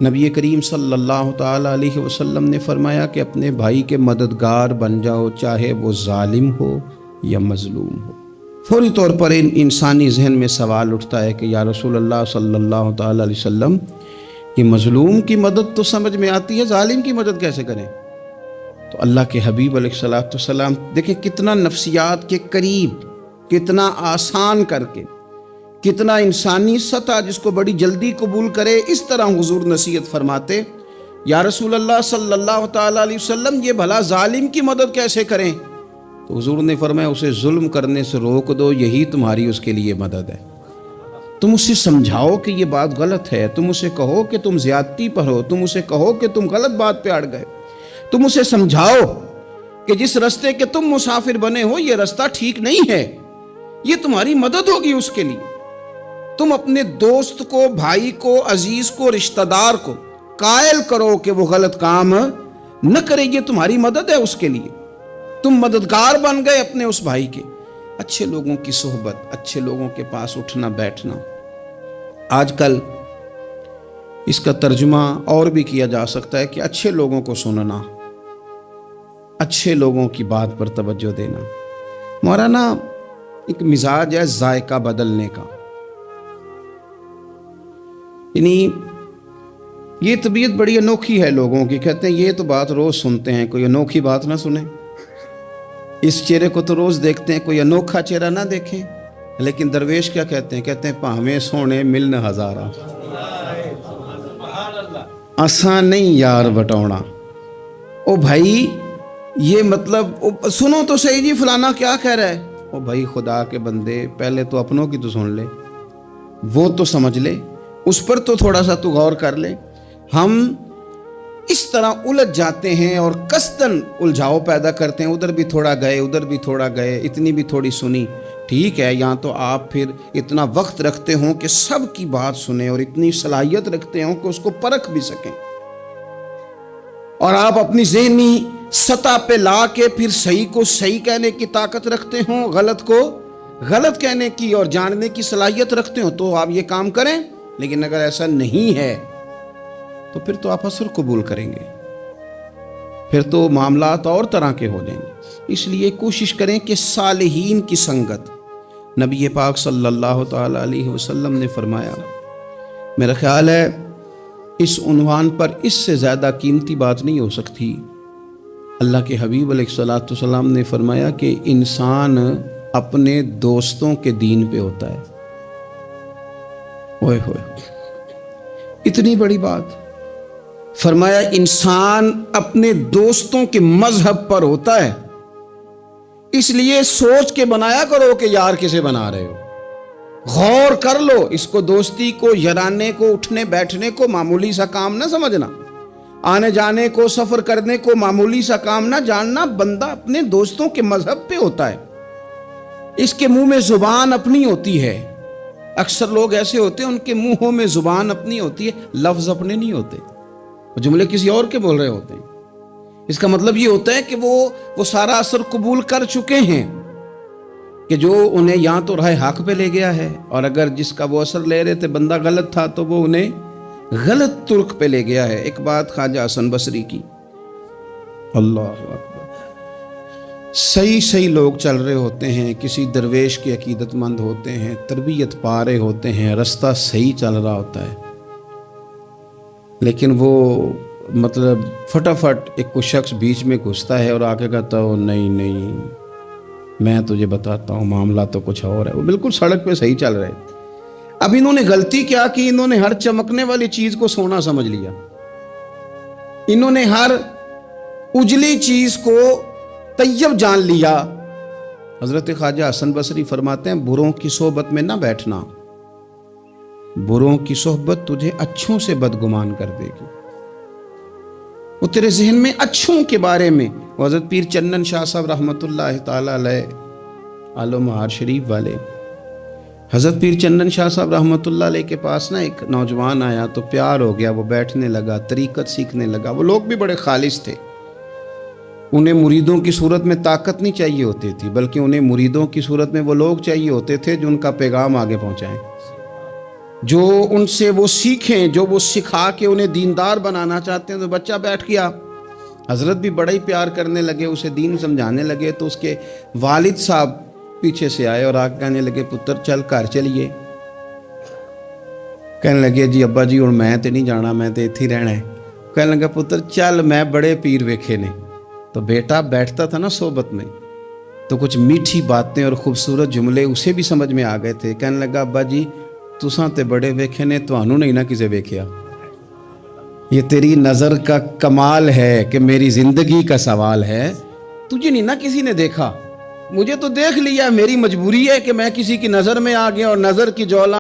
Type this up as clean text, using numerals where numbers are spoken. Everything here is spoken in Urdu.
نبی کریم صلی اللہ تعالیٰ علیہ وسلم نے فرمایا کہ اپنے بھائی کے مددگار بن جاؤ، چاہے وہ ظالم ہو یا مظلوم ہو۔ فوری طور پر انسانی ذہن میں سوال اٹھتا ہے کہ یا رسول اللہ صلی اللہ تعالیٰ علیہ وسلم، یہ مظلوم کی مدد تو سمجھ میں آتی ہے، ظالم کی مدد کیسے کریں؟ تو اللہ کے حبیب علیہ الصلوۃ والسلام دیکھیں کتنا نفسیات کے قریب، کتنا آسان کر کے، کتنا انسانی سطح جس کو بڑی جلدی قبول کرے، اس طرح حضور نصیحت فرماتے، یا رسول اللہ صلی اللہ تعالیٰ علیہ وسلم یہ بھلا ظالم کی مدد کیسے کریں؟ تو حضور نے فرمایا اسے ظلم کرنے سے روک دو، یہی تمہاری اس کے لیے مدد ہے۔ تم اسے سمجھاؤ کہ یہ بات غلط ہے، تم اسے کہو کہ تم زیادتی پر ہو، تم اسے کہو کہ تم غلط بات پہ اڑ گئے، تم اسے سمجھاؤ کہ جس رستے کے تم مسافر بنے ہو یہ رستہ ٹھیک نہیں ہے، یہ تمہاری مدد ہوگی اس کے لیے۔ تم اپنے دوست کو، بھائی کو، عزیز کو، رشتہ دار کو قائل کرو کہ وہ غلط کام نہ کرے، یہ تمہاری مدد ہے اس کے لیے۔ تم مددگار بن گئے اپنے اس بھائی کے۔ اچھے لوگوں کی صحبت، اچھے لوگوں کے پاس اٹھنا بیٹھنا۔ آج کل اس کا ترجمہ اور بھی کیا جا سکتا ہے کہ اچھے لوگوں کو سننا، اچھے لوگوں کی بات پر توجہ دینا۔ مولانا ایک مزاج ہے ذائقہ بدلنے کا، یعنی یہ طبیعت بڑی انوکھی ہے لوگوں کی، کہتے ہیں یہ تو بات روز سنتے ہیں، کوئی انوکھی بات نہ سنیں، اس چہرے کو تو روز دیکھتے ہیں، کوئی انوکھا چہرہ نہ دیکھیں۔ لیکن درویش کیا کہتے ہیں پاہمیں سونے ملن ہزارہ، آسان نہیں یار بٹونا۔ او بھائی یہ مطلب سنو تو صحیح جی فلانا کیا کہہ رہا ہے۔ او بھائی خدا کے بندے پہلے تو اپنوں کی تو سن لے، وہ تو سمجھ لے، اس پر تو تھوڑا سا تو غور کر لے۔ ہم اس طرح الجھ جاتے ہیں اور قصداً الجھاؤ پیدا کرتے ہیں، ادھر بھی تھوڑا گئے، ادھر بھی تھوڑا گئے، اتنی بھی تھوڑی سنی، ٹھیک ہے، یہاں تو آپ پھر اتنا وقت رکھتے ہوں کہ سب کی بات سنیں اور اتنی صلاحیت رکھتے ہوں کہ اس کو پرکھ بھی سکیں، اور آپ اپنی ذہنی سطح پہ لا کے پھر صحیح کو صحیح کہنے کی طاقت رکھتے ہوں، غلط کو غلط کہنے کی اور جاننے کی صلاحیت رکھتے ہوں، تو آپ یہ کام کریں۔ لیکن اگر ایسا نہیں ہے تو پھر تو آپ اثر قبول کریں گے، پھر تو معاملات اور طرح کے ہو جائیں گے۔ اس لیے کوشش کریں کہ صالحین کی سنگت، نبی پاک صلی اللہ تعالیٰ علیہ وسلم نے فرمایا، میرا خیال ہے اس عنوان پر اس سے زیادہ قیمتی بات نہیں ہو سکتی۔ اللہ کے حبیب علیہ الصلوۃ والسلام نے فرمایا کہ انسان اپنے دوستوں کے دین پہ ہوتا ہے۔ اوئے ہوئے، اتنی بڑی بات فرمایا، انسان اپنے دوستوں کے مذہب پر ہوتا ہے۔ اس لیے سوچ کے بنایا کرو کہ یار کسے بنا رہے ہو، غور کر لو، اس کو دوستی کو، یارانے کو، اٹھنے بیٹھنے کو معمولی سا کام نہ سمجھنا، آنے جانے کو، سفر کرنے کو معمولی سا کام نہ جاننا۔ بندہ اپنے دوستوں کے مذہب پہ ہوتا ہے، اس کے منہ میں زبان اپنی ہوتی ہے۔ اکثر لوگ ایسے ہوتے ہیں ان کے منہوں میں زبان اپنی ہوتی ہے، لفظ اپنے نہیں ہوتے، وہ جملے کسی اور کے بول رہے ہوتے ہیں۔ اس کا مطلب یہ ہوتا ہے کہ وہ سارا اثر قبول کر چکے ہیں کہ جو انہیں یہاں تو راہ حق پہ لے گیا ہے، اور اگر جس کا وہ اثر لے رہے تھے بندہ غلط تھا تو وہ انہیں غلط ترک پہ لے گیا ہے۔ ایک بات خواجہ حسن بصری کی، اللہ اکبر، صحیح لوگ چل رہے ہوتے ہیں، کسی درویش کے عقیدت مند ہوتے ہیں، تربیت پا رہے ہوتے ہیں، رستہ صحیح چل رہا ہوتا ہے، لیکن وہ مطلب فٹافٹ ایک کوئی شخص بیچ میں گھستا ہے اور آ کے کہتا ہو نہیں میں تجھے بتاتا ہوں معاملہ تو کچھ اور ہے۔ وہ بالکل سڑک پہ صحیح چل رہے تھے، اب انہوں نے غلطی کیا کہ انہوں نے ہر چمکنے والی چیز کو سونا سمجھ لیا، انہوں نے ہر اجلی چیز کو طیب جان لیا۔ حضرت خواجہ حسن بصری فرماتے ہیں بروں کی صحبت میں نہ بیٹھنا، بروں کی صحبت تجھے اچھوں سے بدگمان کر دے گی، وہ تیرے ذہن میں اچھوں کے بارے میں۔ حضرت پیر چنن شاہ صاحب رحمۃ اللہ تعالیٰ علیہ، آل و مہار شریف والے، حضرت پیر چنن شاہ صاحب رحمۃ اللہ علیہ کے پاس ایک نوجوان آیا تو پیار ہو گیا، وہ بیٹھنے لگا، طریقت سیکھنے لگا۔ وہ لوگ بھی بڑے خالص تھے، انہیں مریدوں کی صورت میں طاقت نہیں چاہیے ہوتی تھی، بلکہ انہیں مریدوں کی صورت میں وہ لوگ چاہیے ہوتے تھے جو ان کا پیغام آگے پہنچائیں۔ جو ان سے وہ سیکھیں، جو وہ سکھا کے انہیں دیندار بنانا چاہتے ہیں۔ تو بچہ بیٹھ گیا، حضرت بھی بڑا ہی پیار کرنے لگے، اسے دین سمجھانے لگے۔ تو اس کے والد صاحب پیچھے سے آئے اور آگے کہنے لگے پتر چل گھر چلیے۔ کہنے لگے جی ابا جی اور میں تے نہیں جانا، میں تے اتھی رہنا ہے۔ کہنے لگا پتر چل میں بڑے پیر ویکھے نے۔ تو بیٹا بیٹھتا تھا نا صحبت میں تو کچھ میٹھی باتیں اور خوبصورت جملے اسے بھی سمجھ میں آ گئے تھے۔ کہنے لگا ابا جی تساں تے بڑے ویکھے نے، تانوں نہیں نہ کسے ویکھیا۔ یہ تیری نظر کا کمال ہے کہ میری زندگی کا سوال ہے، تجھے نہیں نہ کسی نے دیکھا، مجھے تو دیکھ لیا، میری مجبوری ہے کہ میں کسی کی نظر میں آ گیا اور نظر کی جولا